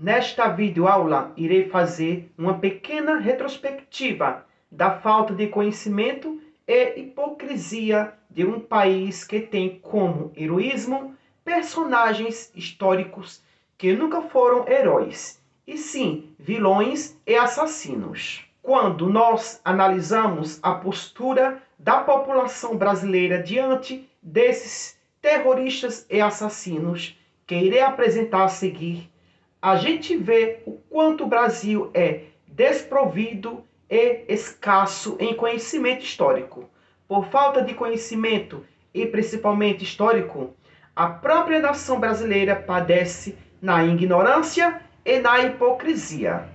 Nesta videoaula, irei fazer uma pequena retrospectiva da falta de conhecimento e hipocrisia de um país que tem como heroísmo personagens históricos que nunca foram heróis, e sim vilões e assassinos. Quando nós analisamos a postura da população brasileira diante desses terroristas e assassinos que irei apresentar a seguir, a gente vê o quanto o Brasil é desprovido e escasso em conhecimento histórico. Por falta de conhecimento, e principalmente histórico, a própria nação brasileira padece na ignorância e na hipocrisia.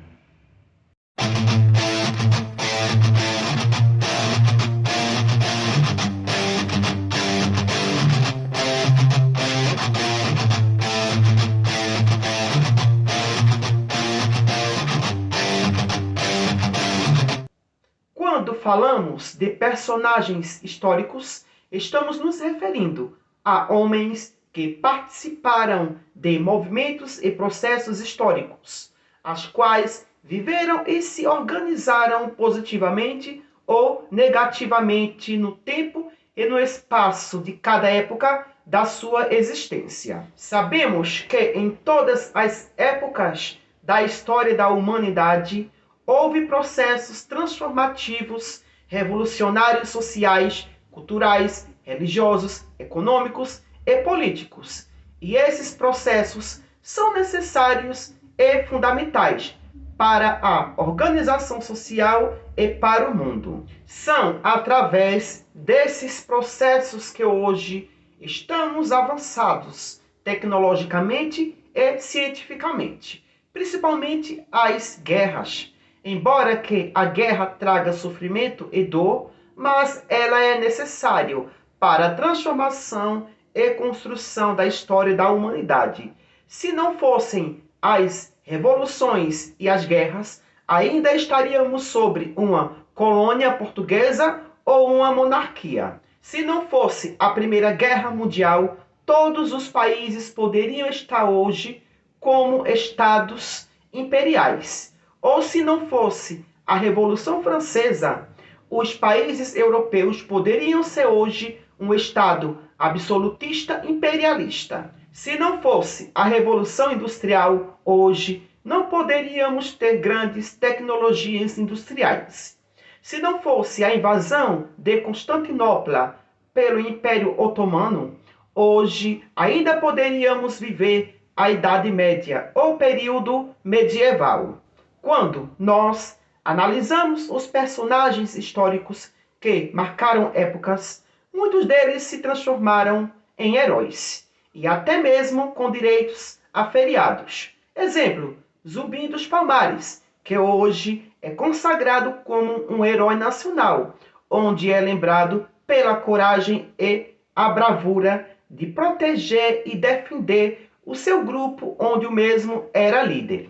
Quando falamos de personagens históricos, estamos nos referindo a homens que participaram de movimentos e processos históricos, as quais viveram e se organizaram positivamente ou negativamente no tempo e no espaço de cada época da sua existência. Sabemos que em todas as épocas da história da humanidade, houve processos transformativos, revolucionários sociais, culturais, religiosos, econômicos e políticos. E esses processos são necessários e fundamentais para a organização social e para o mundo. São através desses processos que hoje estamos avançados tecnologicamente e cientificamente, principalmente as guerras. Embora que a guerra traga sofrimento e dor, mas ela é necessária para a transformação e construção da história da humanidade. Se não fossem as revoluções e as guerras, ainda estaríamos sobre uma colônia portuguesa ou uma monarquia. Se não fosse a Primeira Guerra Mundial, todos os países poderiam estar hoje como estados imperiais. Ou se não fosse a Revolução Francesa, os países europeus poderiam ser hoje um Estado absolutista imperialista. Se não fosse a Revolução Industrial, hoje não poderíamos ter grandes tecnologias industriais. Se não fosse a invasão de Constantinopla pelo Império Otomano, hoje ainda poderíamos viver a Idade Média ou período medieval. Quando nós analisamos os personagens históricos que marcaram épocas, muitos deles se transformaram em heróis, e até mesmo com direitos a feriados. Exemplo, Zumbi dos Palmares, que hoje é consagrado como um herói nacional, onde é lembrado pela coragem e a bravura de proteger e defender o seu grupo onde o mesmo era líder.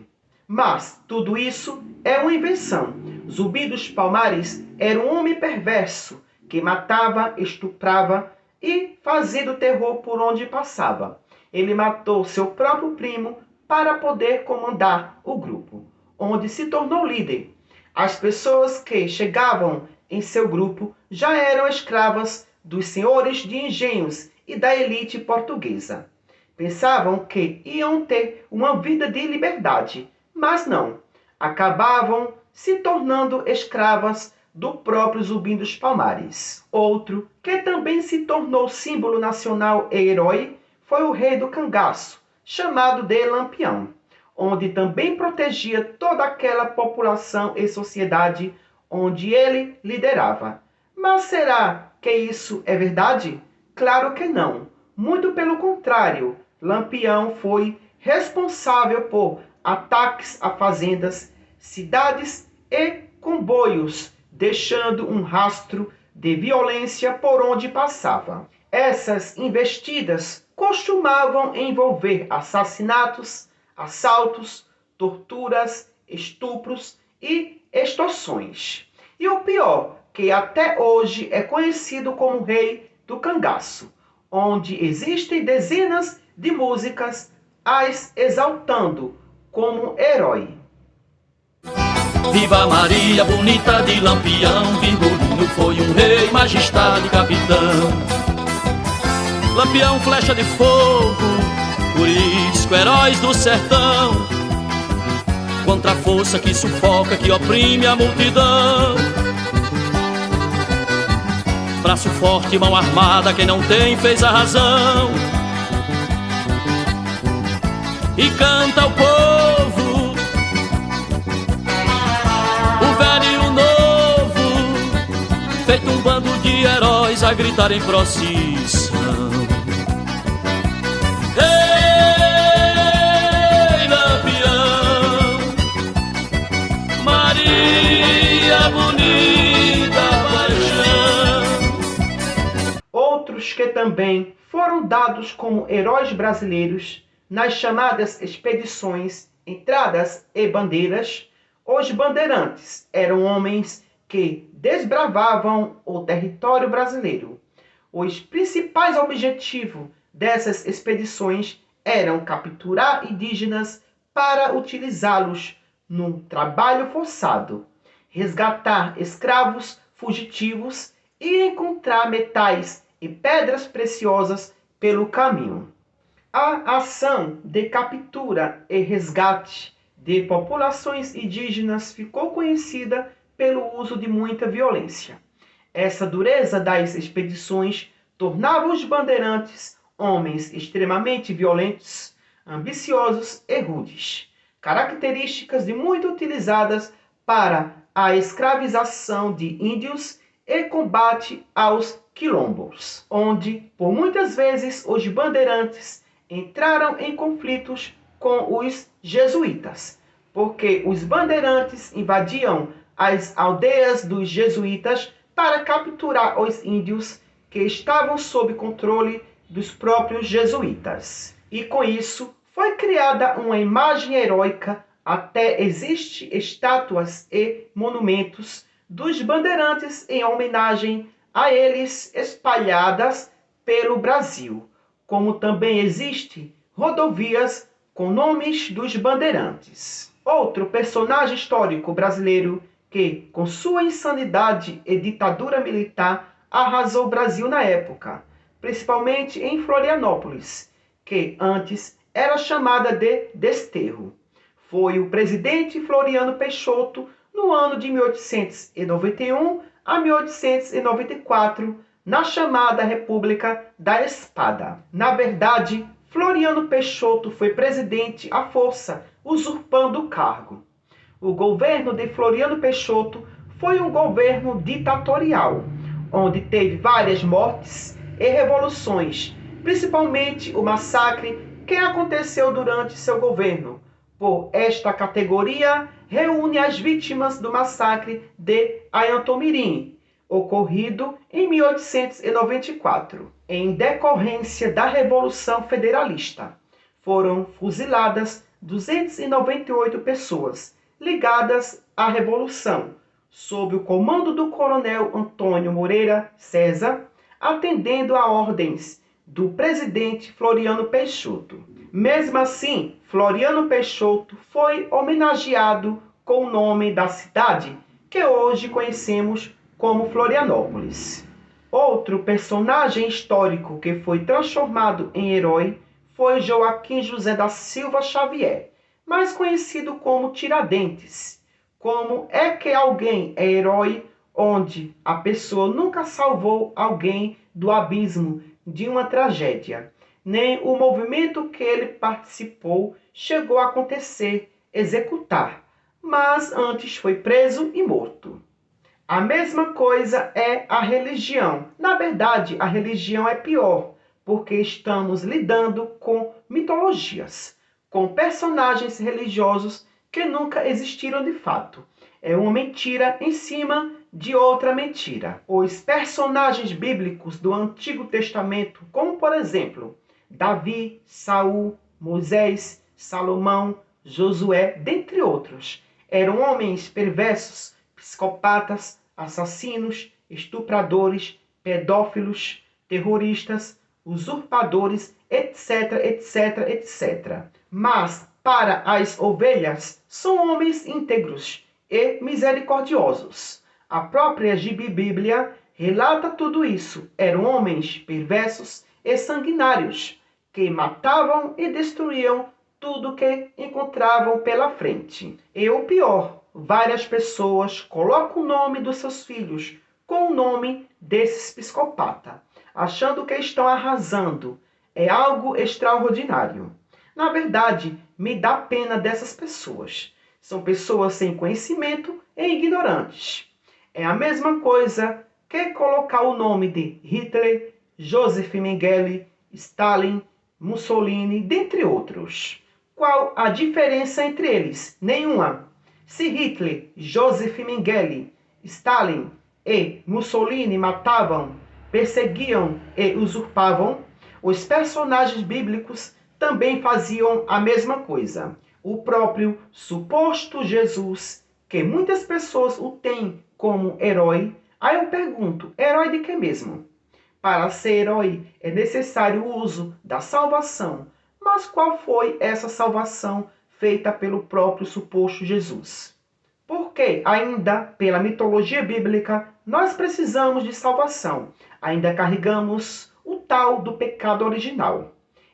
Mas tudo isso é uma invenção. Zumbi dos Palmares era um homem perverso que matava, estuprava e fazia do terror por onde passava. Ele matou seu próprio primo para poder comandar o grupo, onde se tornou líder. As pessoas que chegavam em seu grupo já eram escravas dos senhores de engenhos e da elite portuguesa. Pensavam que iam ter uma vida de liberdade, mas não, acabavam se tornando escravas do próprio Zumbi dos Palmares. Outro que também se tornou símbolo nacional e herói foi o rei do cangaço, chamado de Lampião, onde também protegia toda aquela população e sociedade onde ele liderava. Mas será que isso é verdade? Claro que não. Muito pelo contrário, Lampião foi responsável por ataques a fazendas, cidades e comboios, deixando um rastro de violência por onde passava. Essas investidas costumavam envolver assassinatos, assaltos, torturas, estupros e extorsões. E o pior, que até hoje é conhecido como Rei do Cangaço, onde existem dezenas de músicas as exaltando como herói. Viva Maria, bonita de Lampião, Virgulino foi um rei, majestade capitão. Lampião, flecha de fogo, Curisco, heróis do sertão, contra a força que sufoca, que oprime a multidão. Braço forte, mão armada, quem não tem fez a razão. E canta o povo, o velho e o novo, feito um bando de heróis a gritar em procissão. Ei, Lampião, Maria bonita paixão. Outros que também foram dados como heróis brasileiros nas chamadas expedições Entradas e Bandeiras, os bandeirantes eram homens que desbravavam o território brasileiro. Os principais objetivos dessas expedições eram capturar indígenas para utilizá-los no trabalho forçado, resgatar escravos fugitivos e encontrar metais e pedras preciosas pelo caminho. A ação de captura e resgate de populações indígenas ficou conhecida pelo uso de muita violência. Essa dureza das expedições tornava os bandeirantes homens extremamente violentos, ambiciosos e rudes, características de muito utilizadas para a escravização de índios e combate aos quilombos, onde, por muitas vezes, os bandeirantes entraram em conflitos com os jesuítas, porque os bandeirantes invadiam as aldeias dos jesuítas para capturar os índios que estavam sob controle dos próprios jesuítas. E com isso foi criada uma imagem heróica, até existem estátuas e monumentos dos bandeirantes em homenagem a eles espalhadas pelo Brasil, como também existem rodovias com nomes dos bandeirantes. Outro personagem histórico brasileiro que, com sua insanidade e ditadura militar, arrasou o Brasil na época, principalmente em Florianópolis, que antes era chamada de Desterro, foi o presidente Floriano Peixoto no ano de 1891 a 1894, na chamada República da Espada. Na verdade, Floriano Peixoto foi presidente à força, usurpando o cargo. O governo de Floriano Peixoto foi um governo ditatorial, onde teve várias mortes e revoluções, principalmente o massacre que aconteceu durante seu governo. Por esta categoria, reúne as vítimas do massacre de Ayantomirim, ocorrido em 1894. Em decorrência da Revolução Federalista, foram fuziladas 298 pessoas ligadas à Revolução, sob o comando do coronel Antônio Moreira César, atendendo a ordens do presidente Floriano Peixoto. Mesmo assim, Floriano Peixoto foi homenageado com o nome da cidade, que hoje conhecemos como Florianópolis. Outro personagem histórico que foi transformado em herói foi Joaquim José da Silva Xavier, mais conhecido como Tiradentes. Como é que alguém é herói onde a pessoa nunca salvou alguém do abismo de uma tragédia, nem o movimento que ele participou chegou a acontecer, executar, mas antes foi preso e morto. A mesma coisa é a religião. Na verdade, a religião é pior, porque estamos lidando com mitologias, com personagens religiosos que nunca existiram de fato. É uma mentira em cima de outra mentira. Os personagens bíblicos do Antigo Testamento, como por exemplo, Davi, Saul, Moisés, Salomão, Josué, dentre outros, eram homens perversos, psicopatas, assassinos, estupradores, pedófilos, terroristas, usurpadores, etc, etc, etc. Mas para as ovelhas são homens íntegros e misericordiosos. A própria Bíblia relata tudo isso. Eram homens perversos e sanguinários, que matavam e destruíam tudo que encontravam pela frente. E o pior, várias pessoas colocam o nome dos seus filhos com o nome desses psicopatas, achando que estão arrasando. É algo extraordinário. Na verdade, me dá pena dessas pessoas. São pessoas sem conhecimento e ignorantes. É a mesma coisa que colocar o nome de Hitler, Joseph Mengele, Stalin, Mussolini, dentre outros. Qual a diferença entre eles? Nenhuma. Se Hitler, Joseph Mengele, Stalin e Mussolini matavam, perseguiam e usurpavam, os personagens bíblicos também faziam a mesma coisa. O próprio suposto Jesus, que muitas pessoas o têm como herói. Aí eu pergunto, herói de que mesmo? Para ser herói é necessário o uso da salvação. Mas qual foi essa salvação feita pelo próprio suposto Jesus? Porque ainda pela mitologia bíblica nós precisamos de salvação. Ainda carregamos o tal do pecado original.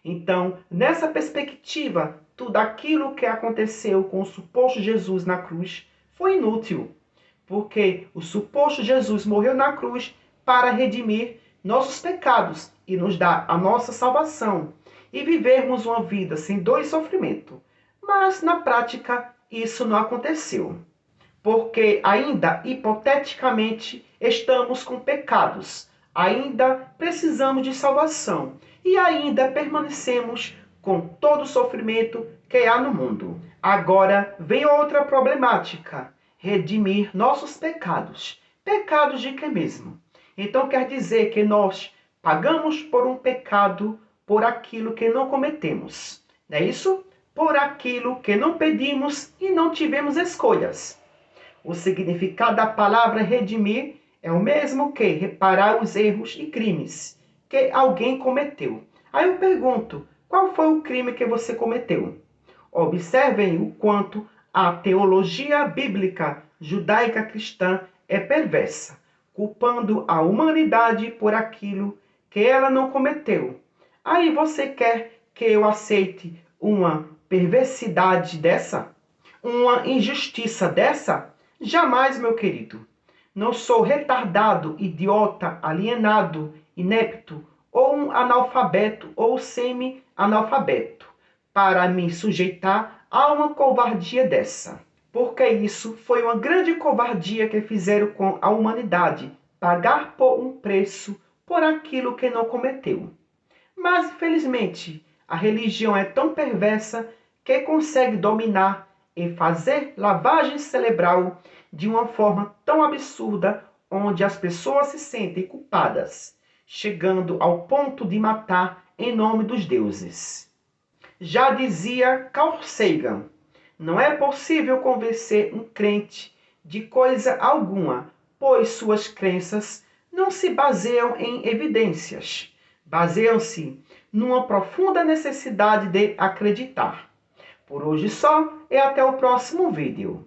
Então, nessa perspectiva, tudo aquilo que aconteceu com o suposto Jesus na cruz foi inútil. Porque o suposto Jesus morreu na cruz para redimir nossos pecados e nos dar a nossa salvação e vivermos uma vida sem dor e sofrimento. Mas, na prática, isso não aconteceu. Porque ainda, hipoteticamente, estamos com pecados. Ainda precisamos de salvação. E ainda permanecemos com todo o sofrimento que há no mundo. Agora vem outra problemática. Redimir nossos pecados. Pecados de que mesmo? Então quer dizer que nós pagamos por um pecado por aquilo que não cometemos. Não é isso? Por aquilo que não pedimos e não tivemos escolhas. O significado da palavra redimir é o mesmo que reparar os erros e crimes que alguém cometeu. Aí eu pergunto, qual foi o crime que você cometeu? Observem o quanto a teologia bíblica judaica cristã é perversa, culpando a humanidade por aquilo que ela não cometeu. Aí você quer que eu aceite uma perversidade dessa? Uma injustiça dessa? Jamais, meu querido. Não sou retardado, idiota, alienado, inepto, ou um analfabeto ou semi-analfabeto, para me sujeitar a uma covardia dessa. Porque isso foi uma grande covardia que fizeram com a humanidade, pagar por um preço por aquilo que não cometeu. Mas, infelizmente, a religião é tão perversa que consegue dominar e fazer lavagem cerebral de uma forma tão absurda, onde as pessoas se sentem culpadas, chegando ao ponto de matar em nome dos deuses. Já dizia Carl Sagan, não é possível convencer um crente de coisa alguma, pois suas crenças não se baseiam em evidências, baseiam-se numa profunda necessidade de acreditar. Por hoje só e até o próximo vídeo.